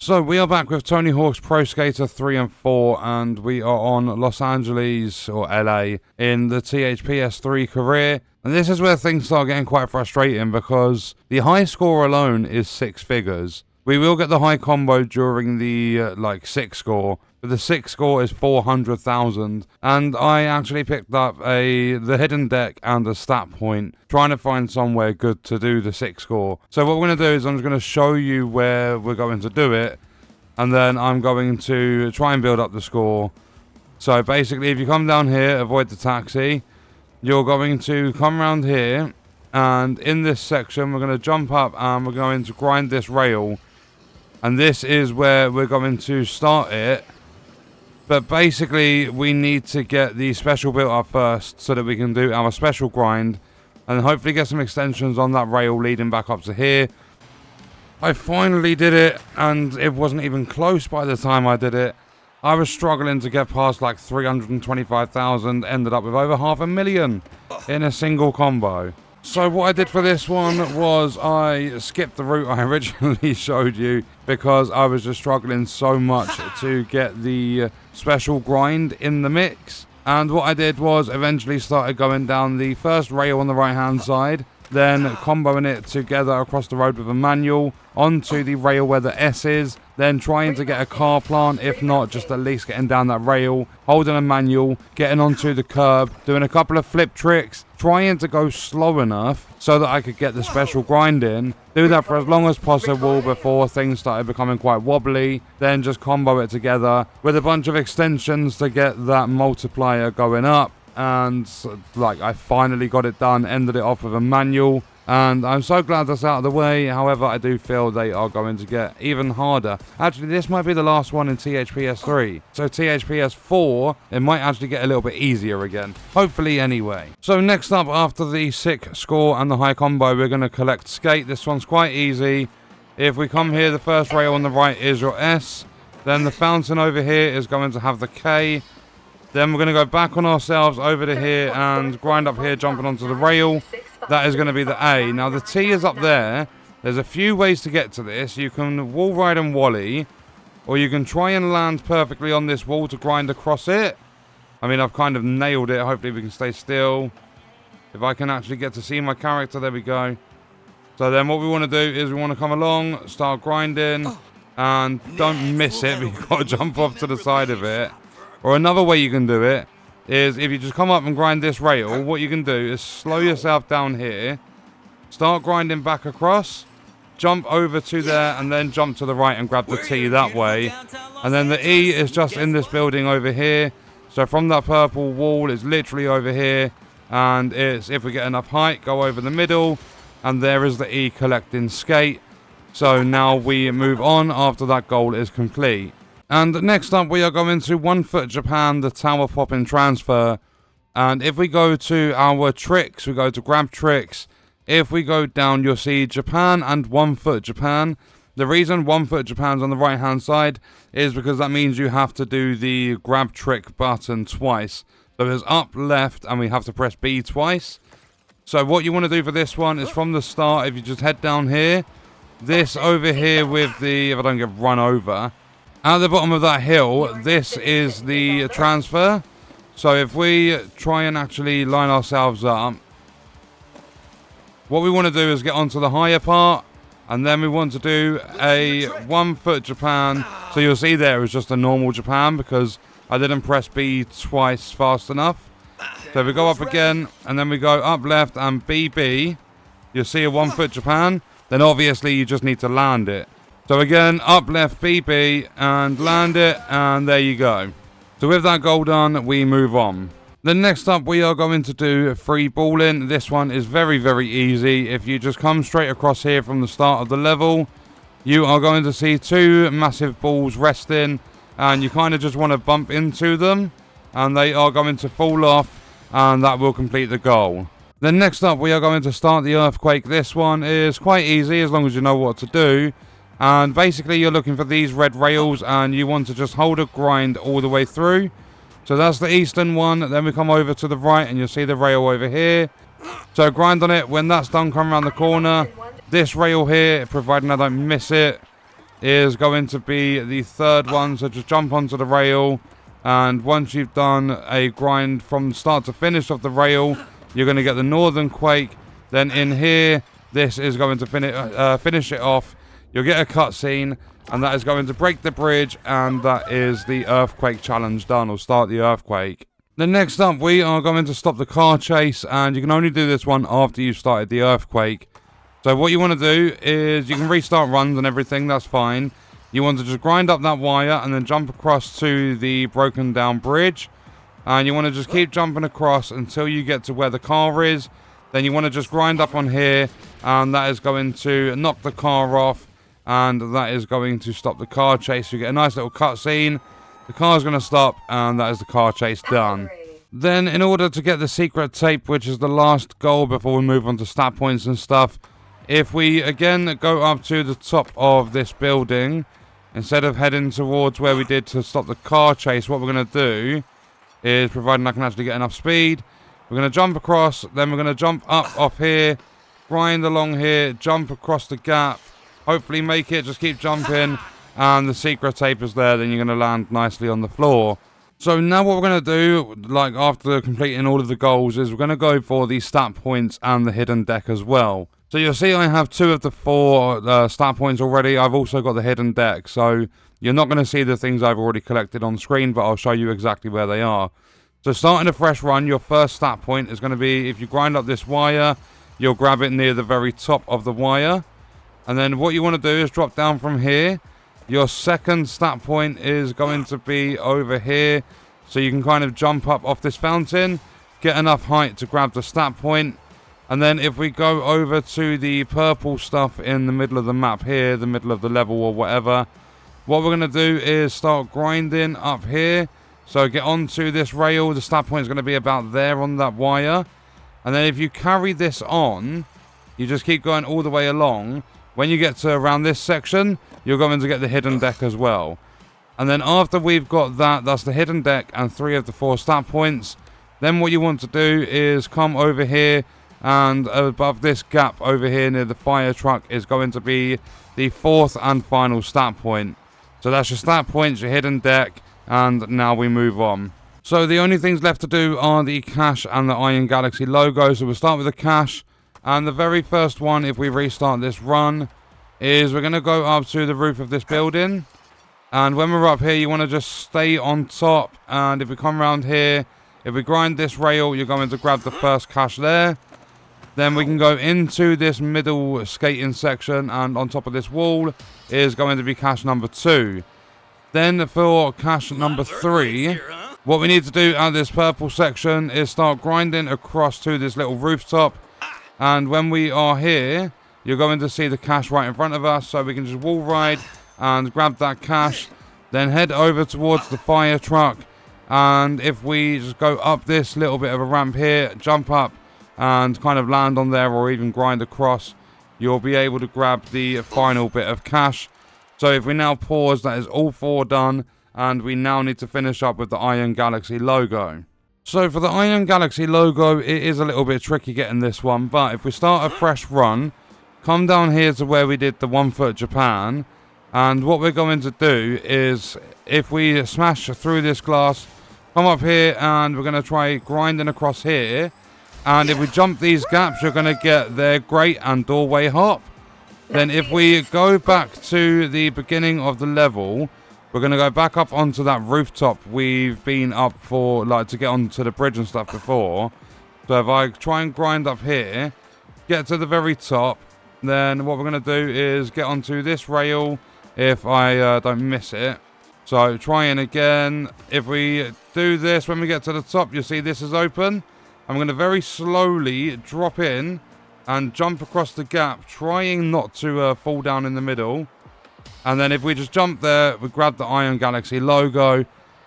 So we are back with Tony Hawk's Pro Skater 3 and 4, and we are on Los Angeles, or LA, in the THPS 3 career. And this is where things start getting quite frustrating, because the high score alone is 6 figures. We will get the high combo during the, 6 score, but the 6 score is 400,000. And I actually picked up the hidden deck and a stat point, trying to find somewhere good to do the 6 score. So what we're going to do is I'm just going to show you where we're going to do it, and then I'm going to try and build up the score. So basically, if you come down here, avoid the taxi, you're going to come around here, and in this section, we're going to jump up and we're going to grind this rail. And this is where we're going to start it. But basically, we need to get the special built up first so that we can do our special grind. And hopefully get some extensions on that rail leading back up to here. I finally did it, and it wasn't even close by the time I did it. I was struggling to get past like 325,000, ended up with over 500,000 in a single combo. So what I did for this one was I skipped the route I originally showed you because I was just struggling so much to get the special grind in the mix. And what I did was eventually started going down the first rail on the right hand side, then comboing it together across the road with a manual onto the rail where the S is, then trying to get a car plant, if not just at least getting down that rail, holding a manual, getting onto the curb, doing a couple of flip tricks, trying to go slow enough so that I could get the special grind in, do that for as long as possible before things started becoming quite wobbly, then just combo it together with a bunch of extensions to get that multiplier going up. And I finally got it done, ended it off with a manual, and I'm so glad that's out of the way. However, I do feel they are going to get even harder. Actually, this might be the last one in THPS 3. So THPS 4, it might actually get a little bit easier again. Hopefully anyway. So next up, after the sick score and the high combo, we're going to collect skate. This one's quite easy. If we come here, the first rail on the right is your S. Then the fountain over here is going to have the K. Then we're going to go back on ourselves over to here and grind up here, jumping onto the rail. That is going to be the A. Now, the T is up there. There's a few ways to get to this. You can wall ride and wally, or you can try and land perfectly on this wall to grind across it. I mean, I've kind of nailed it. Hopefully, we can stay still. If I can actually get to see my character, there we go. So then what we want to do is we want to come along, start grinding, and don't miss it. We've got to jump off to the side of it. Or another way you can do it is if you just come up and grind this rail, what you can do is slow yourself down here, start grinding back across, jump over to there, and then jump to the right and grab the T that way. And then the E is just in this building over here. So from that purple wall, it's literally over here. And it's, if we get enough height, go over the middle. And there is the E collecting skate. So now we move on after that goal is complete. And next up, we are going to 1 Foot Japan, the Tower Poppin transfer. And if we go to our tricks, we go to grab tricks. If we go down, you'll see Japan and 1 Foot Japan. The reason 1 Foot Japan's on the right hand side is because that means you have to do the grab trick button twice. So there's up, left, and we have to press B twice. So what you want to do for this one is from the start, if you just head down here, this over here with the, if I don't get run over, at the bottom of that hill, this is the transfer. So if we try and actually line ourselves up, what we want to do is get onto the higher part, and then we want to do a 1 Foot Japan. So you'll see there is just a normal Japan because I didn't press B twice fast enough. So we go up again, and then we go up left and BB. You'll see a 1 Foot Japan. Then obviously you just need to land it. So again, up left BB and land it, and there you go. So with that goal done, we move on. Then next up, we are going to do free balling. This one is very, very easy. If you just come straight across here from the start of the level, you are going to see 2 massive balls resting, and you kind of just want to bump into them, and they are going to fall off, and that will complete the goal. Then next up, we are going to start the earthquake. This one is quite easy as long as you know what to do. And basically you're looking for these red rails, and you want to just hold a grind all the way through. So that's the eastern one. Then we come over to the right and you'll see the rail over here. So grind on it. When that's done, come around the corner. This rail here, providing I don't miss it, is going to be the third one. So just jump onto the rail, and once you've done a grind from start to finish of the rail, you're going to get the northern quake. Then in here, this is going to finish it off. You'll get a cutscene, and that is going to break the bridge, and that is the earthquake challenge done, or start the earthquake. Then next up, we are going to stop the car chase, and you can only do this one after you've started the earthquake. So what you want to do is, you can restart runs and everything, that's fine. You want to just grind up that wire and then jump across to the broken down bridge. And you want to just keep jumping across until you get to where the car is. Then you want to just grind up on here, and that is going to knock the car off. And that is going to stop the car chase. You get a nice little cutscene. The car's going to stop, and that is the car chase done. Then in order to get the secret tape, which is the last goal before we move on to stat points and stuff, if we again go up to the top of this building, instead of heading towards where we did to stop the car chase, what we're going to do is, providing I can actually get enough speed, we're going to jump across, then we're going to jump up off here, grind along here, jump across the gap, hopefully make it, just keep jumping, and the secret tape is there, then you're going to land nicely on the floor. So now what we're going to do, like after completing all of the goals, is we're going to go for the stat points and the hidden deck as well. So you'll see I have 2 of the 4 stat points already. I've also got the hidden deck, so you're not going to see the things I've already collected on screen, but I'll show you exactly where they are. So starting a fresh run, your first stat point is going to be, if you grind up this wire, you'll grab it near the very top of the wire. And then what you want to do is drop down from here. Your second stat point is going to be over here. So you can kind of jump up off this fountain, get enough height to grab the stat point. And then if we go over to the purple stuff in the middle of the map here, the middle of the level or whatever, what we're going to do is start grinding up here. So get onto this rail. The stat point is going to be about there on that wire. And then if you carry this on, you just keep going all the way along. When you get to around this section, you're going to get the hidden deck as well. And then after we've got that, that's the hidden deck and 3 of the 4 stat points. Then what you want to do is come over here, and above this gap over here near the fire truck is going to be the 4th and final stat point. So that's your stat points, your hidden deck, and now we move on. So the only things left to do are the cache and the Iron Galaxy logo. So we'll start with the cache. And the very first one, if we restart this run, is we're going to go up to the roof of this building. And when we're up here, you want to just stay on top. And if we come around here, if we grind this rail, you're going to grab the first cache there. Then we can go into this middle skating section, and on top of this wall is going to be cache number 2. Then for cache number 3, what we need to do at this purple section is start grinding across to this little rooftop. And when we are here, you're going to see the cache right in front of us, so we can just wall ride and grab that cache. Then head over towards the fire truck, and if we just go up this little bit of a ramp here, jump up and kind of land on there, or even grind across, you'll be able to grab the final bit of cache. So if we now pause, that is all 4 done, and we now need to finish up with the Iron Galaxy logo. So for the Iron Galaxy logo, it is a little bit tricky getting this one, but if we start a fresh run, come down here to where we did the 1 foot Japan, and what we're going to do is, if we smash through this glass, come up here, and we're going to try grinding across here. And if we jump these gaps, you're going to get their grate and doorway hop. Then if we go back to the beginning of the level, we're going to go back up onto that rooftop we've been up for, like, to get onto the bridge and stuff before. So if I try and grind up here, get to the very top, then what we're going to do is get onto this rail if I don't miss it. So trying again. If we do this, when we get to the top, you'll see this is open. I'm going to very slowly drop in and jump across the gap, trying not to fall down in the middle. And then if we just jump there, we grab the Iron Galaxy logo.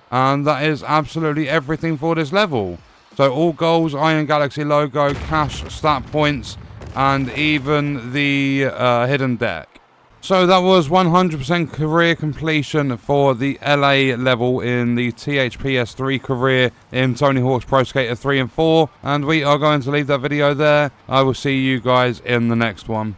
And that is absolutely everything for this level. So all goals, Iron Galaxy logo, cache, stat points, and even the hidden deck. So that was 100% career completion for the LA level in the THPS 3 career in Tony Hawk's Pro Skater 3 and 4. And we are going to leave that video there. I will see you guys in the next one.